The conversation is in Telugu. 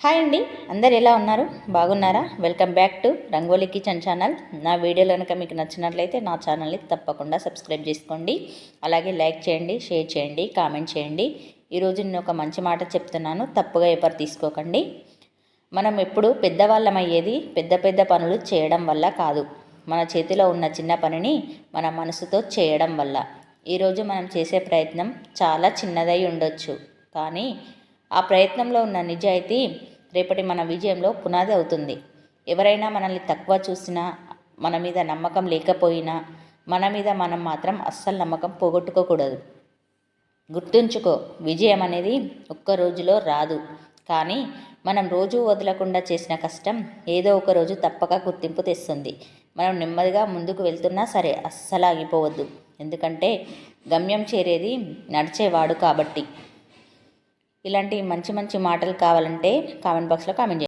హాయ్ అండి, అందరు ఎలా ఉన్నారు? బాగున్నారా? Welcome back to rangoli kitchen channel. నా వీడియోలు కనుక మీకు నచ్చినట్లయితే నా ఛానల్ని తప్పకుండా సబ్స్క్రైబ్ చేసుకోండి. అలాగే లైక్ చేయండి, షేర్ చేయండి, కామెంట్ చేయండి. ఈరోజు నేను ఒక మంచి మాట చెప్తున్నాను, తప్పుగా ఎవరు తీసుకోకండి. మనం ఎప్పుడు పెద్దవాళ్ళమయ్యేది పెద్ద పెద్ద పనులు చేయడం వల్ల కాదు, మన చేతిలో ఉన్న చిన్న పనిని మన మనసుతో చేయడం వల్ల. ఈరోజు మనం చేసే ప్రయత్నం చాలా చిన్నదై ఉండొచ్చు, కానీ ఆ ప్రయత్నంలో ఉన్న నిజాయితీ రేపటి మన విజయంలో పునాది అవుతుంది. ఎవరైనా మనల్ని తక్కువ చూసినా, మన మీద నమ్మకం లేకపోయినా, మన మీద మనం మాత్రం అస్సలు నమ్మకం పోగొట్టుకోకూడదు. గుర్తుంచుకో, విజయం అనేది ఒక్క రోజులో రాదు, కానీ మనం రోజు వదలకుండా చేసిన కష్టం ఏదో ఒక రోజు తప్పక గుర్తింపు తెస్తుంది. మనం నెమ్మదిగా ముందుకు వెళ్తున్నా సరే అస్సలు ఆగిపోవద్దు, ఎందుకంటే గమ్యం చేరేది నడిచేవాడు కాబట్టి. ఇలాంటి మంచి మంచి మాటలు కావాలంటే కామెంట్ బాక్స్లో కామెంట్ చేయండి.